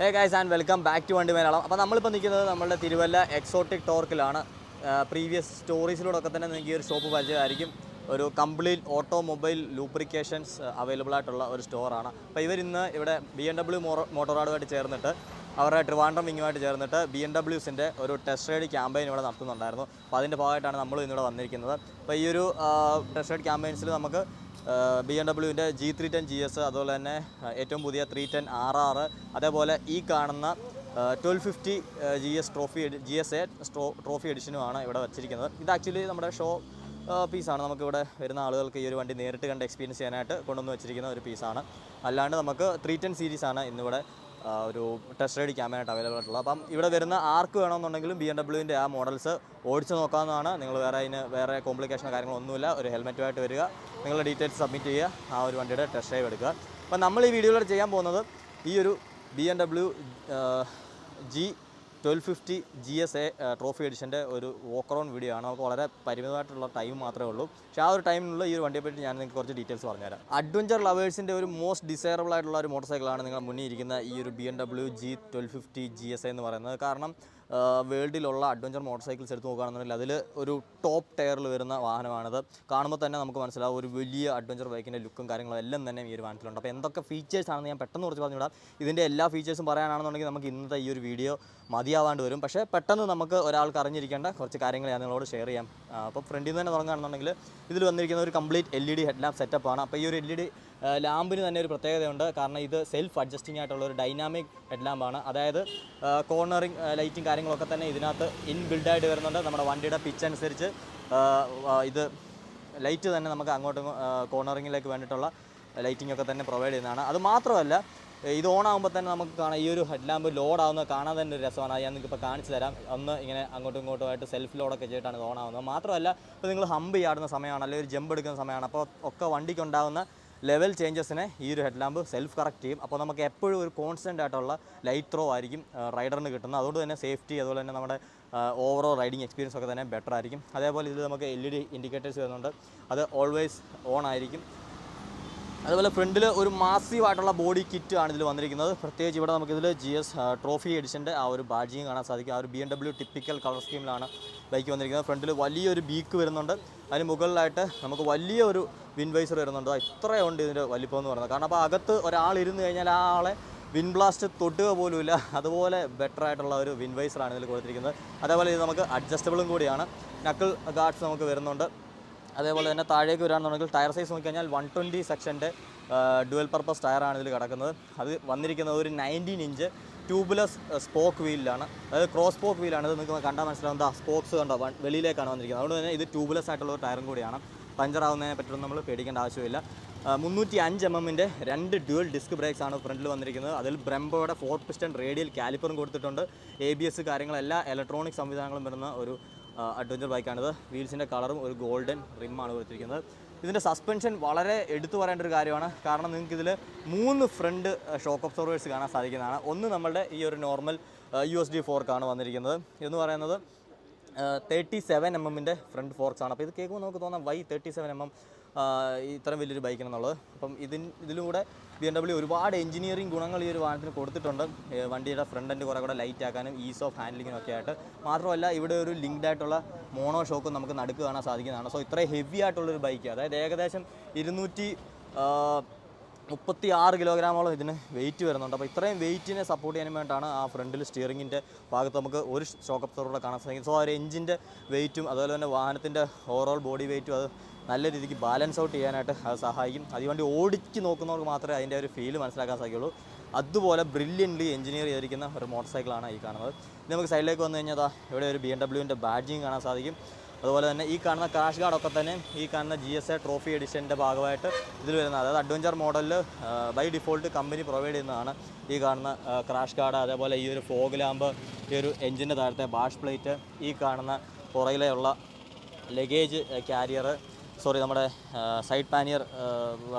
Hey guys and welcome back to Vandi Malayalam. അപ്പോൾ നമ്മളിപ്പോൾ നിൽക്കുന്നത് നമ്മുടെ തിരുവല്ല എക്സോട്ടിക് ടോർക്കിലാണ്. പ്രീവിയസ് സ്റ്റോറീസിലൂടെയൊക്കെ തന്നെ നിങ്ങൾക്ക് ഈ ഒരു ഷോപ്പ് പരിചയമായിരിക്കും. ഒരു കംപ്ലീറ്റ് ഓട്ടോമൊബൈൽ ലൂബ്രിക്കേഷൻസ് അവൈലബിൾ ആയിട്ടുള്ള ഒരു സ്റ്റോറാണ്. അപ്പോൾ ഇവരിന്ന് ഇവിടെ BMW മോട്ടോറാഡുമായിട്ട് ചേർന്നിട്ട് അവരുടെ ട്രിവാൻഡ്രം വിങ്ങുമായിട്ട് ചേർന്നിട്ട് BMWസിൻ്റെ ഒരു ടെസ്റ്റ് റൈഡ് ക്യാമ്പയിൻ ഇവിടെ നടത്തുന്നുണ്ടായിരുന്നു. അപ്പോൾ അതിൻ്റെ ഭാഗമായിട്ടാണ് നമ്മൾ ഇന്നിവിടെ വന്നിരിക്കുന്നത്. അപ്പോൾ ഈ ഒരു ടെസ്റ്റ് റൈഡ് ക്യാമ്പയിൻസിൽ നമുക്ക് BMW G310 GS, അതുപോലെ തന്നെ ഏറ്റവും പുതിയ 310 RR, അതേപോലെ ഈ കാണുന്ന 1250 GSA ട്രോഫി എഡിഷനുമാണ് ഇവിടെ വച്ചിരിക്കുന്നത്. ഇത് ആക്ച്വലി നമ്മുടെ ഷോ പീസാണ്. നമുക്കിവിടെ വരുന്ന ആളുകൾക്ക് ഈ ഒരു വണ്ടി നേരിട്ട് കണ്ട് എക്സ്പീരിയൻസ് ചെയ്യാനായിട്ട് കൊണ്ടുവന്ന് വെച്ചിരിക്കുന്ന ഒരു പീസാണ്. അല്ലാണ്ട് നമുക്ക് 310 സീരീസാണ് ഇന്നിവിടെ ഒരു ടെസ്റ്റ് റൈഡ് ക്യാമ്പയിനായിട്ട് അവൈലബിൾ ആയിട്ടുള്ളത്. അപ്പം ഇവിടെ വരുന്ന ആർക്ക് വേണമെന്നുണ്ടെങ്കിലും BMWൻ്റെ ആ മോഡൽസ് ഓടിച്ച് നോക്കാവുന്നതാണ്. നിങ്ങൾ വേറെ കോംപ്ലിക്കേഷനോ കാര്യങ്ങളൊന്നുമില്ല. ഒരു ഹെൽമെറ്റുമായിട്ട് വരിക, നിങ്ങളുടെ ഡീറ്റെയിൽസ് സബ്മിറ്റ് ചെയ്യുക, ആ ഒരു വണ്ടിയുടെ ടെസ്റ്റ് ഡ്രൈവ് എടുക്കുക. അപ്പം നമ്മൾ ഈ വീഡിയോയിൽ ചെയ്യാൻ പോകുന്നത് ഈ ഒരു BMW G1250 GSA ട്രോഫി എഡിഷൻ്റെ ഒരു വോക്ക് അറൗണ്ട് വീഡിയോ ആണ്. നമുക്ക് വളരെ പരിമിതമായിട്ടുള്ള ടൈം മാത്രമേ ഉള്ളൂ. പക്ഷേ ആ ഒരു ടൈമിനുള്ള ഈ ഒരു വണ്ടിയെപ്പറ്റി ഞാൻ നിങ്ങൾക്ക് കുറച്ച് ഡീറ്റെയിൽസ് പറഞ്ഞുതരാം. അഡ്വഞ്ചർ ലവേഴ്സിൻ്റെ ഒരു മോസ്റ്റ് ഡിസൈറബിൾ ആയിട്ടുള്ള ഒരു മോട്ടോർ സൈക്കിളാണ് നിങ്ങൾ മുന്നിൽ ഇരിക്കുന്ന ഈ ഒരു BMW G1250 GSA എന്ന് പറയുന്നത്. കാരണം വേൾഡിലുള്ള അഡ്വഞ്ചർ മോട്ടോർ സൈക്കിൾസ് എടുത്ത് നോക്കുകയാണെന്നുണ്ടെങ്കിൽ അതിൽ ഒരു ടോപ്പ് ടയറിൽ വരുന്ന വാഹനമാണിത്. കാണുമ്പോൾ തന്നെ നമുക്ക് മനസ്സിലാവും ഒരു വലിയ അഡ്വഞ്ചർ ബൈക്കിൻ്റെ ലുക്കും കാര്യങ്ങളും എല്ലാം തന്നെ ഈ ഒരു വാഹനത്തിലുണ്ട്. അപ്പോൾ എന്തൊക്കെ ഫീച്ചേഴ്സ് ആണെന്ന് ഞാൻ പെട്ടെന്ന് കുറച്ച് പറഞ്ഞുവിടാം. ഇതിൻ്റെ എല്ലാ ഫീച്ചേഴ്സും പറയാനാണെന്നുണ്ടെങ്കിൽ നമുക്ക് ഇന്നത്തെ ഈ ഒരു വീഡിയോ മതിയാവാണ്ട് വരും. പക്ഷേ പെട്ടെന്ന് നമുക്ക് ഒരാൾക്ക് അറിഞ്ഞിരിക്കേണ്ട കുറച്ച് കാര്യങ്ങൾ ഞാൻ നിങ്ങളോട് ഷെയർ ചെയ്യാം. അപ്പോൾ ഫ്രണ്ടിൽ നിന്ന് തന്നെ തുടങ്ങുകയാണെന്നുണ്ടെങ്കിൽ ഇതിൽ വന്നിരിക്കുന്ന ഒരു കംപ്ലീറ്റ് LED ഹെഡ് ലാമ്പ് സെറ്റപ്പാണ്. അപ്പോൾ ഈ ഒരു LED ലാമ്പിന് തന്നെ ഒരു പ്രത്യേകതയുണ്ട്. കാരണം ഇത് സെൽഫ് അഡ്ജസ്റ്റിംഗ് ആയിട്ടുള്ള ഒരു ഡൈനാമിക് ഹെഡ് ലാമ്പാണ്. അതായത് കോർണറിങ് ലൈറ്റും കാര്യങ്ങളൊക്കെ തന്നെ ഇതിനകത്ത് ബിൽഡായിട്ട് വരുന്നുണ്ട്. നമ്മുടെ വണ്ടിയുടെ പിച്ച് അനുസരിച്ച് ഇത് ലൈറ്റ് തന്നെ നമുക്ക് അങ്ങോട്ടും കോർണറിങ്ങിലേക്ക് വേണ്ടിയിട്ടുള്ള ലൈറ്റിംഗ് ഒക്കെ തന്നെ പ്രൊവൈഡ് ചെയ്യുന്നതാണ്. അത് മാത്രമല്ല, ഇത് ഓണാകുമ്പോൾ തന്നെ നമുക്ക് കാണാം ഈ ഒരു ഹെഡ് ലാമ്പ് ലോഡാവുന്നത് കാണാൻ തന്നെ ഒരു രസമാണ്. ഞാൻ നിങ്ങൾക്ക് ഇപ്പോൾ കാണിച്ചു തരാം. ഒന്ന് ഇങ്ങനെ അങ്ങോട്ടും ഇങ്ങോട്ടുമായിട്ട് സെൽഫ് ലോഡൊക്കെ ചെയ്തിട്ടാണ് ഇത് ഓണാവുന്നത്. മാത്രമല്ല, ഇപ്പോൾ നിങ്ങൾ ഹമ്പ് ചാടുന്ന സമയമാണ്, അല്ലെങ്കിൽ ഒരു ജമ്പ് എടുക്കുന്ന സമയമാണ്, അപ്പോൾ ഒക്കെ വണ്ടിക്കുണ്ടാകുന്ന ലെവൽ ചേഞ്ചസിനെ ഈ ഒരു ഹെഡ് ലാമ്പ് സെൽഫ് കറക്റ്റ് ചെയ്യും. അപ്പോൾ നമുക്ക് എപ്പോഴും ഒരു കോൺസ്റ്റൻ്റ് ആയിട്ടുള്ള ലൈറ്റ് ത്രോ ആയിരിക്കും റൈഡറിന് കിട്ടുന്നത്. അതുകൊണ്ട് തന്നെ സേഫ്റ്റി, അതുപോലെ തന്നെ നമ്മുടെ ഓവറോൾ റൈഡിങ് എക്സ്പീരിയൻസ് ഒക്കെ തന്നെ ബെറ്റർ ആയിരിക്കും. അതേപോലെ ഇതിൽ നമുക്ക് LED ഇൻഡിക്കേറ്റേഴ്സ് വരുന്നുണ്ട്, അത് ഓൾവേസ് ഓൺ ആയിരിക്കും. അതുപോലെ ഫ്രണ്ടിൽ ഒരു മാസീവ് ആയിട്ടുള്ള ബോഡി കിറ്റ് ആണ് ഇതിൽ വന്നിരിക്കുന്നത്. പ്രത്യേകിച്ച് ഇവിടെ നമുക്കിതിൽ GS ട്രോഫി എഡിഷൻ്റെ ആ ഒരു ബാഡ്ജിങ് കാണാൻ സാധിക്കും. ആ ഒരു BMW ടിപ്പിക്കൽ കളർ സ്കീമിലാണ് ബൈക്ക് വന്നിരിക്കുന്നത്. ഫ്രണ്ടിൽ വലിയൊരു ബീക്ക് വരുന്നുണ്ട്. അതിന് മുകളിലായിട്ട് നമുക്ക് വലിയൊരു വിൻവൈസർ വരുന്നുണ്ട്. ഇത്രയുണ്ട് ഇതിൻ്റെ വലിപ്പം എന്ന് പറയുന്നത്. കാരണം അപ്പോൾ അകത്ത് ഒരാൾ ഇരുന്ന് കഴിഞ്ഞാൽ ആ ആളെ വിൻ ബ്ലാസ്റ്റ് തൊട്ടുക പോലുമില്ല. അതുപോലെ ബെറ്റർ ആയിട്ടുള്ള ഒരു വിൻവൈസറാണ് ഇതിൽ കൊടുത്തിരിക്കുന്നത്. അതേപോലെ ഇത് നമുക്ക് അഡ്ജസ്റ്റബിളും കൂടിയാണ്. നക്കിൾ ഗാർഡ്സ് നമുക്ക് വരുന്നുണ്ട്. അതേപോലെ തന്നെ താഴേക്ക് വരാണെന്നുണ്ടെങ്കിൽ ടയർ സൈസ് നോക്കിക്കഴിഞ്ഞാൽ 120 സെക്ഷൻ്റെ ഡുവൽ പർപ്പസ് ടയറാണ് ഇതിൽ കിടക്കുന്നത്. അത് വന്നിരിക്കുന്നത് ഒരു 19 ഇഞ്ച് ട്യൂബ്ലെസ് സ്പോക്ക് വീലിലാണ്. അതായത് ക്രോസ് സ്പോക്ക് വീലാണ്. ഇത് നിങ്ങൾക്ക് കണ്ടാൽ മനസ്സിലാവുന്ന സ്പോക്സ് കണ്ടോ വെളിയിലേക്കാണ് വന്നിരിക്കുന്നത്. അതുകൊണ്ട് തന്നെ ഇത് ട്യൂബ്ലെസ് ആയിട്ടുള്ള ഒരു ടയറും കൂടിയാണ്. പഞ്ചർ ആവുന്നതിനെ പറ്റിയൊന്നും നമ്മൾ പേടിക്കേണ്ട ആവശ്യമില്ല. 305 mm രണ്ട് ഡ്യുവൽ ഡിസ്ക് ബ്രേക്സ് ആണ് ഫ്രണ്ടിൽ വന്നിരിക്കുന്നത്. അതിൽ ബ്രെംബോയുടെ 4 പിസ്റ്റൺ റേഡിയൽ കാലിപ്പറും കൊടുത്തിട്ടുണ്ട്. ABS കാര്യങ്ങളെല്ലാ ഇലക്ട്രോണിക് സംവിധാനങ്ങളും വരുന്ന ഒരു അഡ്വഞ്ചർ ബൈക്കാണിത്. വീൽസിൻ്റെ കളറും ഒരു ഗോൾഡൻ റിമ്മാണ് കൊടുത്തിരിക്കുന്നത്. ഇതിൻ്റെ സസ്പെൻഷൻ വളരെ എടുത്തു പറയേണ്ട ഒരു കാര്യമാണ്. കാരണം നിങ്ങൾക്ക് ഇതിൽ 3 ഫ്രണ്ട് ഷോക്ക് ഒബ്സർവേഴ്സ് കാണാൻ സാധിക്കുന്നതാണ്. ഒന്ന് നമ്മളുടെ ഈ ഒരു നോർമൽ USD ഫോർക്കാണ് വന്നിരിക്കുന്നത്. എന്ന് പറയുന്നത് 37 mm ഫ്രണ്ട് ഫോർക്സാണ്. അപ്പോൾ ഇത് കേൾക്കുമ്പോൾ നമുക്ക് തോന്നാം വൈ 37 mm ഇത്രയും വലിയൊരു ബൈക്കിനെന്നുള്ളത്. അപ്പം ഇതിലൂടെ BMW ഒരുപാട് എഞ്ചിനീയറിംഗ് ഗുണങ്ങൾ ഈ ഒരു വാഹനത്തിന് കൊടുത്തിട്ടുണ്ട്. വണ്ടിയുടെ ഫ്രണ്ട് എൻഡ് കുറേ കൂടെ ലൈറ്റ് ആക്കാനും ഈസ് ഓഫ് ഹാൻഡ്ലിങ്ങിനും ഒക്കെ ആയിട്ട്. മാത്രമല്ല ഇവിടെ ഒരു ലിങ്ക്ഡ് ആയിട്ടുള്ള മോണോ ഷോക്കും നമുക്ക് നടുക്ക് കാണാൻ സാധിക്കുന്നതാണ്. സോ ഇത്രയും ഹെവി ആയിട്ടുള്ളൊരു ബൈക്ക്, അതായത് ഏകദേശം 236 കിലോഗ്രാമോളം ഇതിന് വെയിറ്റ് വരുന്നുണ്ട്. അപ്പോൾ ഇത്രയും വെയിറ്റിനെ സപ്പോർട്ട് ചെയ്യാൻ വേണ്ടിയിട്ടാണ് ആ ഫ്രണ്ടിൽ സ്റ്റിയറിങ്ങിൻ്റെ ഭാഗത്ത് നമുക്ക് ഒരു ഷോക്ക് അബ്സോർവർ കാണാൻ സാധിക്കും. സോ ആ ഒരു എഞ്ചിൻ്റെ വെയിറ്റും അതുപോലെ തന്നെ വാഹനത്തിൻ്റെ ഓവറോൾ ബോഡി വെയിറ്റും അത് നല്ല രീതിക്ക് ബാലൻസ് ഔട്ട് ചെയ്യാനായിട്ട് അത് സഹായിക്കും. അതുകൊണ്ട് ഓടിച്ച് നോക്കുന്നവർക്ക് മാത്രമേ അതിൻ്റെ ഒരു ഫീൽ മനസ്സിലാക്കാൻ സാധിക്കുള്ളൂ. അതുപോലെ ബ്രില്യൻ്റ്ലി എഞ്ചിനീയർ ചെയ്തിരിക്കുന്ന ഒരു മോട്ടോർ സൈക്കിളാണ് ഈ കാണുന്നത്. ഇനി നമുക്ക് സൈഡിലേക്ക് വന്നു കഴിഞ്ഞാൽ ഇവിടെ ഒരു BMWൻ്റെ ബാഡ്ജിങ് കാണാൻ സാധിക്കും. അതുപോലെ തന്നെ ഈ കാണുന്ന ക്രാഷ് ഗാർഡൊക്കെ തന്നെ ഈ കാണുന്ന GSA ട്രോഫി എഡിഷൻ്റെ ഭാഗമായിട്ട് ഇതിൽ വരുന്നത്. അതായത് അഡ്വഞ്ചർ മോഡലിൽ ബൈ ഡിഫോൾട്ട് കമ്പനി പ്രൊവൈഡ് ചെയ്യുന്നതാണ് ഈ കാണുന്ന ക്രാഷ് ഗാർഡ്. അതേപോലെ ഈ ഒരു ഫോഗ് ലാമ്പ്, ഈ ഒരു എഞ്ചിൻ്റെ താഴത്തെ ബാഷ് പ്ലേറ്റ്, ഈ കാണുന്ന പുറകിലെയുള്ള ലഗേജ് കാരിയർ, നമ്മുടെ side pannier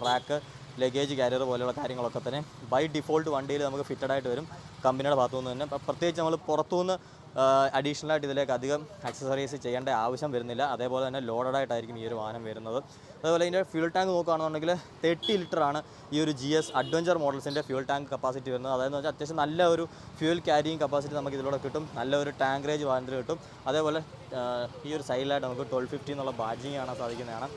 rack, luggage carrier പോലെയുള്ള കാര്യങ്ങളൊക്കെ തന്നെ ബൈ ഡിഫോൾട്ട് വണ്ടിയിൽ നമുക്ക് ഫിറ്റഡ് ആയിട്ട് വരും കമ്പനിയുടെ ഭാഗത്തു നിന്ന് തന്നെ. പ്രത്യേകിച്ച് നമ്മൾ പുറത്തുനിന്ന് അഡീഷണലായിട്ട് ഇതിലേക്ക് അധികം ആക്സസറീസ് ചെയ്യേണ്ട ആവശ്യം വരുന്നില്ല. അതേപോലെ തന്നെ ലോഡഡ് ആയിട്ടായിരിക്കും ഈ ഒരു വാഹനം വരുന്നത്. അതുപോലെ ഇതിൻ്റെ ഫ്യൂൽ ടാങ്ക് നോക്കുകയാണെന്നുണ്ടെങ്കിൽ 30 ലിറ്ററാണ് ഈ ഒരു GS അഡ്വഞ്ചർ മോഡൽസിൻ്റെ ഫ്യൂൽ ടാങ്ക് കപ്പാസിറ്റി വരുന്നത്. അതായത് വെച്ചാൽ അത്യാവശ്യം നല്ല ഒരു ഫ്യൂൽ ക്യാരിയിങ് കപ്പാസിറ്റി നമുക്ക് ഇതിലൂടെ കിട്ടും. നല്ല ഒരു ടാങ്ക് റേഞ്ച് വാഹനത്തിൽ കിട്ടും. അതേപോലെ ഈ ഒരു സൈഡിലായിട്ട് നമുക്ക് 1250 എന്നുള്ള ബാഡ്ജിങ് കാണാൻ സാധിക്കുന്നതാണ്.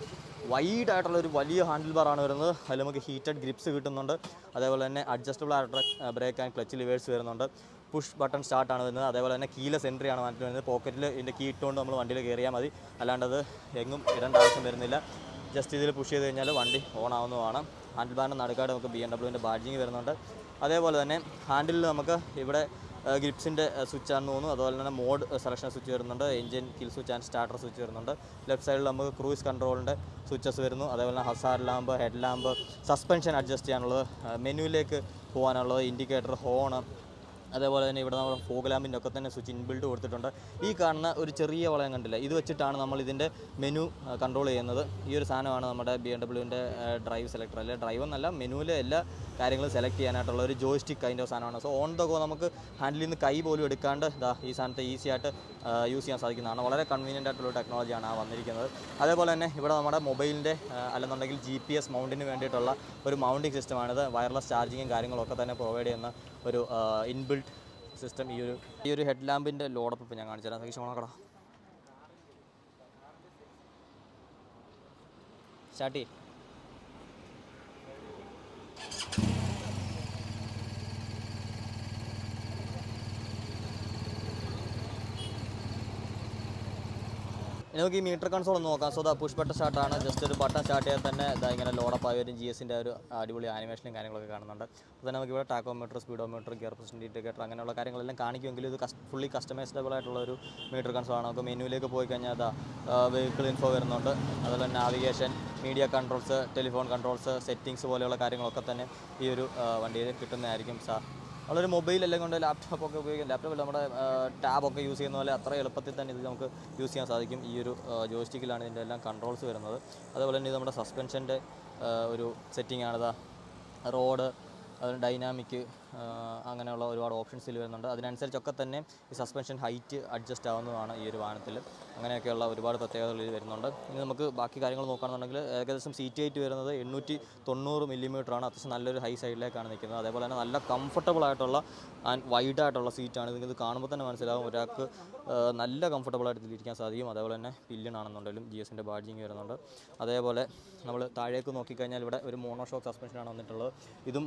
വൈഡ് ആയിട്ടുള്ളൊരു വലിയ ഹാൻഡിൽ ബാറാണ് വരുന്നത്. അതിൽ നമുക്ക് ഹീറ്റഡ് ഗ്രിപ്സ് കിട്ടുന്നുണ്ട്. അതേപോലെ തന്നെ അഡ്ജസ്റ്റബിൾ ആയിട്ടുള്ള ബ്രേക്ക് ആൻഡ് ക്ലച്ച് ലിവേഴ്സ് വരുന്നുണ്ട്. പുഷ് ബട്ടൺ സ്റ്റാർട്ടാണ് വരുന്നത്. അതേപോലെ തന്നെ കീലെസ് എൻട്രി ആണ് വാഹനത്തിൽ വരുന്നത്. പോക്കറ്റിൽ ഇതിൻ്റെ കീ ഇട്ടുകൊണ്ട് നമ്മൾ വണ്ടിയിൽ കയറിയാൽ മതി. അല്ലാണ്ടത് എങ്ങും ഇടേണ്ട ആവശ്യം വരുന്നില്ല. ജസ്റ്റ് ഇതിൽ പുഷ് ചെയ്ത് കഴിഞ്ഞാൽ വണ്ടി ഓൺ ആവുന്നതാണ്. ഹാൻഡിൽ ബാറിൻ്റെ നടുക്കാട് നമുക്ക് BMW ബാഡ്ജിങ് വരുന്നുണ്ട്. അതേപോലെ തന്നെ ഹാൻഡിലിൽ നമുക്ക് ഇവിടെ ഗ്രിപ്സിൻ്റെ സ്വിച്ചാണെന്ന് തോന്നുന്നു. അതുപോലെ തന്നെ മോഡ് സെലക്ഷൻ സ്വിച്ച് വരുന്നുണ്ട്. Engine kill switch and starter switch വരുന്നുണ്ട്. ലെഫ്റ്റ് സൈഡിൽ നമുക്ക് ക്രൂയിസ് കൺട്രോളിൻ്റെ സ്വിച്ചസ് വരുന്നു. അതേപോലെ തന്നെ Hazard lamp, head lamp, suspension adjust ചെയ്യാനുള്ളത്, മെനുവിലേക്ക് പോകാനുള്ളത്, ഇൻഡിക്കേറ്റർ, ഹോണ്, അതേപോലെ തന്നെ ഇവിടെ നമ്മൾ ഫോഗ് ലാമ്പിൻ്റെ ഒക്കെ തന്നെ സ്വിച്ച് ഇൻബിൽഡ് കൊടുത്തിട്ടുണ്ട്. ഈ കാണുന്ന ഒരു ചെറിയ വളയം കണ്ടില്ല, ഇത് വെച്ചിട്ടാണ് നമ്മൾ ഇതിൻ്റെ മെനു കൺട്രോൾ ചെയ്യുന്നത്. ഈ ഒരു സാധനമാണ് നമ്മുടെ BMW ഡ്രൈവ് സെലക്ടർ, അല്ലെ ഡ്രൈവ് എന്നല്ല, മെനുവിലെ എല്ലാ കാര്യങ്ങളും സെലക്ട് ചെയ്യാനായിട്ടുള്ള ഒരു ജോയ്സ്റ്റിക് കൈൻഡ് ഓഫ് സാധനമാണ്. സോ ഓൺ ദ ഗോ നമുക്ക് ഹാൻഡിൽ നിന്ന് കൈ പോലും എടുക്കാണ്ട് ഈ സാധനത്തെ ഈസി ആയിട്ട് യൂസ് ചെയ്യാൻ സാധിക്കുന്നതാണ്. വളരെ കൺവീനിയൻ്റ് ആയിട്ടുള്ള ടെക്നോളജിയാണ് വന്നിരിക്കുന്നത്. അതേപോലെ തന്നെ ഇവിടെ നമ്മുടെ മൊബൈലിൻ്റെ അല്ലെന്നുണ്ടെങ്കിൽ GPS മൗണ്ടിന് വേണ്ടിയിട്ടുള്ള ഒരു മൗണ്ടിങ് സിസ്റ്റമാണിത്. വയർലെസ് ചാർജിങ്ങും കാര്യങ്ങളൊക്കെ തന്നെ പ്രൊവൈഡ് ചെയ്യുന്ന ഒരു ഇൻബിൽഡ് സിസ്റ്റം. ഈ ഒരു ഹെഡ് ലാമ്പിൻ്റെ ലോഡപ്പ് ഇപ്പോൾ ഞാൻ കാണിച്ചു തരാം. സഹിച്ചോണക്കട സ്റ്റാർട്ട് ചെയ്യും. നമുക്ക് ഈ മീറ്റർ കൺസോൾ ഒന്ന് നോക്കാം. സോ പുഷ് ബട്ടൺ സ്റ്റാർട്ടാണ്. ജസ്റ്റ് ഒരു ബട്ടൺ സ്റ്റാർട്ട് ചെയ്യാൻ തന്നെ ഇങ്ങനെ ലോഡപ്പ് ആയി വരും. GSൻ്റെ ഒരു അടിപൊളി ആനിമേഷനും കാര്യങ്ങളൊക്കെ കാണുന്നുണ്ട്. അപ്പോൾ തന്നെ നമുക്ക് ഇവിടെ tachometer, speedometer, gear precision indicator അങ്ങനെയുള്ള കാര്യങ്ങളെല്ലാം കാണിക്കുമെങ്കിലും ഇത് ഫുള്ളി കസ്റ്റമൈസ്ഡബിൾ ആയിട്ടുള്ള ഒരു മീറ്റർ കൺസോളാണ്. നമുക്ക് മെനുവിലേക്ക് പോയി കഴിഞ്ഞാൽ വെഹിക്കിൾ ഇൻഫോ വരുന്നുണ്ട്. അതുപോലെ navigation, media controls, telephone controls, settings പോലെയുള്ള കാര്യങ്ങളൊക്കെ തന്നെ ഈ ഒരു വണ്ടിയിൽ കിട്ടുന്നതായിരിക്കും. നമ്മളൊരു മൊബൈൽ എല്ലാം കൊണ്ട് ലാപ്ടോപ്പൊക്കെ ഉപയോഗിക്കും, ലാപ്ടോപ്പിൽ നമ്മുടെ ടാബൊക്കെ യൂസ് ചെയ്യുന്ന പോലെ അത്ര എളുപ്പത്തിൽ തന്നെ ഇത് നമുക്ക് യൂസ് ചെയ്യാൻ സാധിക്കും. ഈ ഒരു ജോയ്സ്റ്റിക്കിലാണ് ഇതിൻ്റെ എല്ലാം കൺട്രോൾസ് വരുന്നത്. അതുപോലെ തന്നെ ഇത് നമ്മുടെ സസ്പെൻഷൻ്റെ ഒരു സെറ്റിംഗ് റോഡ്, അതിന് ഡൈനാമിക്, അങ്ങനെയുള്ള ഒരുപാട് ഓപ്ഷൻസ് ഇതിൽ വരുന്നുണ്ട്. അതിനനുസരിച്ചൊക്കെ തന്നെ ഈ സസ്പെൻഷൻ ഹൈറ്റ് അഡ്ജസ്റ്റ് ആവുന്നതാണ് ഈ ഒരു വാഹനത്തിൽ. അങ്ങനെയൊക്കെയുള്ള ഒരുപാട് പ്രത്യേകതകൾ ഇതിൽ വരുന്നുണ്ട്. ഇനി നമുക്ക് ബാക്കി കാര്യങ്ങൾ നോക്കുകയാണെന്നുണ്ടെങ്കിൽ ഏകദേശം സീറ്റ് ഹൈറ്റ് വരുന്നത് 890 മില്ലിമീറ്ററാണ്. അത്യാവശ്യം നല്ലൊരു ഹൈ സൈഡിലേക്കാണ് നിൽക്കുന്നത്. അതേപോലെ തന്നെ നല്ല കംഫർട്ടബിൾ ആയിട്ടുള്ള ആൻഡ് വൈഡായിട്ടുള്ള സീറ്റാണ്. നിങ്ങൾക്ക് കാണുമ്പോൾ തന്നെ മനസ്സിലാവും ഒരാൾക്ക് നല്ല കംഫർട്ടബിളായിട്ട് ഇതിലിരിക്കാൻ സാധിക്കും. അതേപോലെ തന്നെ പില്ലിനാണെന്നുണ്ടെങ്കിലും GSൻ്റെ ബാഡ്ജിങ് വരുന്നുണ്ട്. അതേപോലെ നമ്മൾ താഴേക്ക് നോക്കിക്കഴിഞ്ഞാൽ ഇവിടെ ഒരു മോണോഷോക്ക് സസ്പെൻഷനാണ് വന്നിട്ടുള്ളത്. ഇതും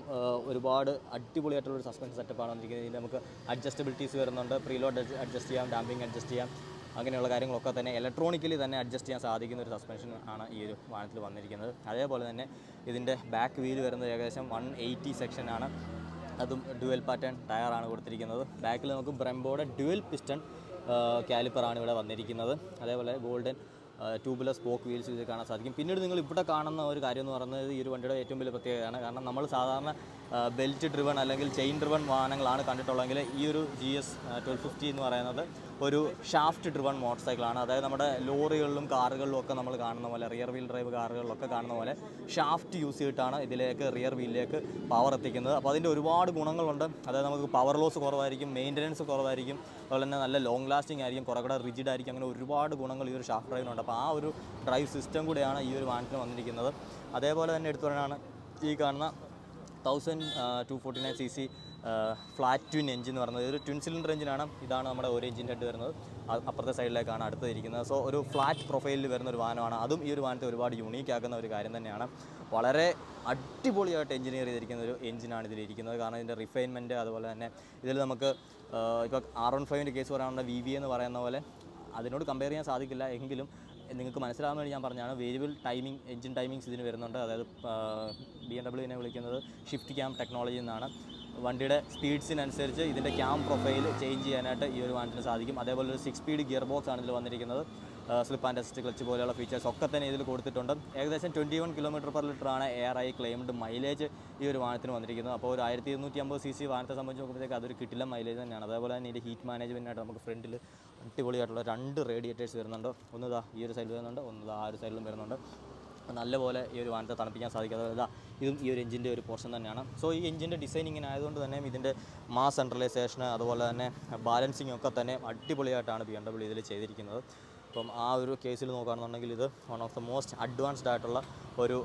ഒരുപാട് അടിപൊളിയായിട്ടുള്ളൊരു സസ്പെൻഷൻ സെറ്റപ്പാണ് വന്നിരിക്കുന്നത്. ഇതിൽ നമുക്ക് അഡ്ജസ്റ്റബിലിറ്റീസ് വരുന്നുണ്ട്. പ്രീലോഡ് അഡ്ജസ്റ്റ് ചെയ്യാം, ഡാമ്പിങ് അഡ്ജസ്റ്റ് ചെയ്യാം, അങ്ങനെയുള്ള കാര്യങ്ങളൊക്കെ തന്നെ ഇലക്ട്രോണിക്കലി തന്നെ അഡ്ജസ്റ്റ് ചെയ്യാൻ സാധിക്കുന്ന ഒരു സസ്പെൻഷൻ ആണ് ഈ ഒരു വാഹനത്തിൽ വന്നിരിക്കുന്നത്. അതേപോലെ തന്നെ ഇതിൻ്റെ ബാക്ക് വീൽ വരുന്നത് ഏകദേശം 180 സെക്ഷനാണ്. അതും ഡ്യുവൽ പാറ്റേൺ ടയറാണ് കൊടുത്തിരിക്കുന്നത്. ബാക്കിൽ നമുക്ക് ബ്രെംബോയുടെ ഡ്യുവൽ പിസ്റ്റൺ കാലിപ്പറാണ് ഇവിടെ വന്നിരിക്കുന്നത്. അതേപോലെ ഗോൾഡൻ ട്യൂബുലർ സ്പോക്ക് വീൽസ് ഇത് കാണാൻ സാധിക്കും. പിന്നീട് നിങ്ങൾ ഇവിടെ കാണുന്ന ഒരു കാര്യം എന്ന് പറയുന്നത് ഈ ഒരു വണ്ടിയുടെ ഏറ്റവും വലിയ പ്രത്യേകതയാണ്. കാരണം നമ്മൾ സാധാരണ ബെൽറ്റ് ഡ്രിവൺ അല്ലെങ്കിൽ ചെയിൻ ഡ്രിവൺ വാഹനങ്ങളാണ് കണ്ടിട്ടുള്ളതെങ്കിൽ ഈ ഒരു GS 1250 എന്ന് പറയുന്നത് ഒരു ഷാഫ്റ്റ് ഡ്രിവൺ മോട്ടോർ സൈക്കിളാണ്. അതായത് നമ്മുടെ ലോറികളിലും കാറുകളിലും ഒക്കെ നമ്മൾ കാണുന്ന പോലെ, റിയർ വീൽ ഡ്രൈവ് കാറുകളിലൊക്കെ കാണുന്ന പോലെ ഷാഫ്റ്റ് യൂസ് ചെയ്തിട്ടാണ് ഇതിലേക്ക് റിയർ വീലിലേക്ക് പവർ എത്തിക്കുന്നത്. അപ്പോൾ അതിൻ്റെ ഒരുപാട് ഗുണങ്ങളുണ്ട്. അതായത് നമുക്ക് പവർ ലോസ് കുറവായിരിക്കും, മെയിൻ്റനൻസ് കുറവായിരിക്കും, അതുപോലെ തന്നെ നല്ല ലോങ് ലാസ്റ്റിംഗ് ആയിരിക്കും, കുറേ കൂടെ റിജിഡ് ആയിരിക്കും. അങ്ങനെ ഒരുപാട് ഗുണങ്ങൾ ഈ ഒരു ഷാഫ്റ്റ് ഡ്രൈവിനുണ്ട്. അപ്പോൾ ആ ഒരു ഡ്രൈവ് സിസ്റ്റം കൂടെയാണ് ഈ ഒരു വാഹനത്തിന് വന്നിരിക്കുന്നത്. അതേപോലെ തന്നെ എടുത്തു പറയാനാണ് ഈ കാണുന്ന 1249cc ഫ്ലാറ്റ് ട്വിൻ എഞ്ചിൻ എന്ന് പറയുന്നത്. ഒരു ട്വിൻ സിലിണ്ടർ എഞ്ചിനാണ്. ഇതാണ് നമ്മുടെ ഒരു എഞ്ചിൻ ഹെഡ് വരുന്നത്. അപ്പുറത്തെ സൈഡിലേക്കാണ് അടുത്തിരിക്കുന്നത്. സോ ഒരു ഫ്ലാറ്റ് പ്രൊഫൈലിൽ വരുന്ന ഒരു വാഹനമാണ്. അതും ഈ ഒരു വാഹനത്തെ ഒരുപാട് യൂണീക്ക് ആക്കുന്ന ഒരു കാര്യം തന്നെയാണ്. വളരെ അടിപൊളിയായിട്ട് എഞ്ചിനീയർ ചെയ്തിരിക്കുന്ന ഒരു എഞ്ചിനാണ് ഇതിലിരിക്കുന്നത്. കാരണം ഇതിൻ്റെ റിഫൈൻമെൻറ്റ്, അതുപോലെ തന്നെ ഇതിൽ നമുക്ക് ഇപ്പോൾ R15 കേസ് പറയുകയാണെങ്കിൽ VV എന്ന് പറയുന്ന പോലെ അതിനോട് കമ്പയർ ചെയ്യാൻ സാധിക്കില്ല. എങ്കിലും നിങ്ങൾക്ക് മനസ്സിലാകാൻ വേണ്ടി ഞാൻ പറഞ്ഞാണ്. വേരിയബിൾ ടൈമിംഗ്, എഞ്ചിൻ ടൈമിങ്സ് ഇതിന് വരുന്നുണ്ട്. അതായത് BMW വിളിക്കുന്നത് ഷിഫ്റ്റ് ക്യാം ടെക്നോളജി എന്നാണ്. വണ്ടിയുടെ സ്പീഡ്സിനനുസരിച്ച് ഇതിൻ്റെ ക്യാം പ്രൊഫൈൽ ചേഞ്ച് ചെയ്യാനായിട്ട് ഈ ഒരു വാഹനത്തിന് സാധിക്കും. അതേപോലെ ഒരു 6 സ്പീഡ് ഗിയർ ബോക്സ് ആണ് ഇതിൽ വന്നിരിക്കുന്നത്. സ്ലിപ്പ് ആൻഡ് അസിസ്റ്റ് ക്ലച്ച് പോലെയുള്ള ഫീച്ചേഴ്സ് ഒക്കെ തന്നെ ഇതിൽ കൊടുത്തിട്ടുണ്ട്. ഏകദേശം 21 km/L ആണ് ARI ക്ലെയിംഡ് മൈലേജ് ഈ ഒരു വാഹനത്തിന് വന്നിരിക്കുന്നത്. അപ്പോൾ ഒരു 1250cc വാഹനത്തെ സംബന്ധിച്ച് നോക്കുമ്പോഴത്തേക്ക് അതൊരു കിട്ടില്ല മൈലേജ് തന്നെയാണ്. അതേപോലെ തന്നെ ഇതിൻ്റെ ഹീറ്റ് മാനേജ്മെൻറ്റായിട്ട് നമുക്ക് ഫ്രണ്ടിൽ അടിപൊളിയായിട്ടുള്ള 2 റേഡിയേറ്റേഴ്സ് വരുന്നുണ്ട്. ഒന്ന് ഈ ഒരു സൈഡിൽ വരുന്നുണ്ട്, ഒന്ന് ആ ഒരു സൈഡിലും വരുന്നുണ്ട്. നല്ലപോലെ ഈ ഒരു വാഹനത്തെ തണുപ്പിക്കാൻ സാധിക്കും. അതായത് ഇതും ഈ ഒരു എഞ്ചിൻ്റെ ഒരു പോർഷൻ തന്നെയാണ്. സോ ഈ എഞ്ചിൻ്റെ ഡിസൈൻ ഇങ്ങനെ ആയതുകൊണ്ട് തന്നെ ഇതിൻ്റെ മാസ് സെൻട്രലൈസേഷൻ അതുപോലെ തന്നെ ബാലൻസിങ് ഒക്കെ തന്നെ അടിപൊളിയായിട്ടാണ് BMW ഇതിൽ ചെയ്തിരിക്കുന്നത്. അപ്പം ആ ഒരു കേസിൽ നോക്കുകയാണെന്നുണ്ടെങ്കിൽ ഇത് one of the most advanced ആയിട്ടുള്ള ഒരു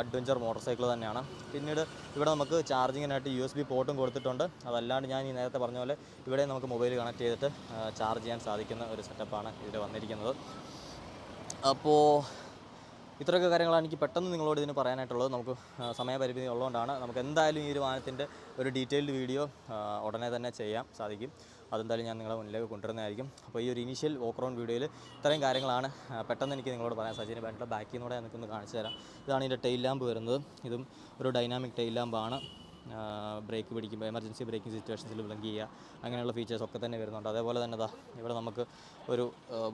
അഡ്വഞ്ചർ മോട്ടോർ സൈക്കിൾ തന്നെയാണ്. പിന്നീട് ഇവിടെ നമുക്ക് ചാർജിങ്ങിനായിട്ട് USB പോർട്ടും കൊടുത്തിട്ടുണ്ട്. അതല്ലാണ്ട് ഞാൻ ഈ നേരത്തെ പറഞ്ഞ പോലെ ഇവിടെ നമുക്ക് മൊബൈൽ കണക്ട് ചെയ്തിട്ട് ചാർജ് ചെയ്യാൻ സാധിക്കുന്ന ഒരു സെറ്റപ്പാണ് ഇതിൽ വന്നിരിക്കുന്നത്. അപ്പോൾ ഇത്രയൊക്കെ കാര്യങ്ങളാണ് എനിക്ക് പെട്ടെന്ന് നിങ്ങളോട് ഇതിന് പറയാനായിട്ടുള്ളത്. നമുക്ക് സമയപരിമിതി ഉള്ളതുകൊണ്ടാണ്. നമുക്ക് എന്തായാലും ഈ ഒരു വാഹനത്തിൻ്റെ ഒരു ഡീറ്റെയിൽഡ് വീഡിയോ ഉടനെ തന്നെ ചെയ്യാൻ സാധിക്കും. അതെന്തായാലും ഞാൻ നിങ്ങളെ മുന്നിലേക്ക് കൊണ്ടുവരുന്നതായിരിക്കും. അപ്പോൾ ഈ ഒരു ഇനീഷ്യൽ വോക്ക് അറൗണ്ട് വീഡിയോയിൽ ഇത്രയും കാര്യങ്ങളാണ് പെട്ടെന്ന് എനിക്ക് നിങ്ങളോട് പറയാൻ സാധിച്ചത്. ബാക്കിൻ്റെ ബാക്കിൽ നിന്നൂടെ എനിക്കൊന്ന് കാണിച്ചു തരാം. ഇതാണ് ഇതിൻ്റെ ടെയിൽ ലാമ്പ് വരുന്നത്. ഇതും ഒരു ഡൈനാമിക് ടെയിൽ ലാമ്പാണ്. ബ്രേക്ക് പിടിക്കുമ്പോൾ എമർജൻസി ബ്രേക്കിംഗ് സിറ്റുവേഷൻസിൽ ബ്ലിങ്ക് ചെയ്യുക, അങ്ങനെയുള്ള ഫീച്ചേഴ്സ് ഒക്കെ തന്നെ വരുന്നുണ്ട്. അതേപോലെ തന്നെ ഇവിടെ നമുക്ക് ഒരു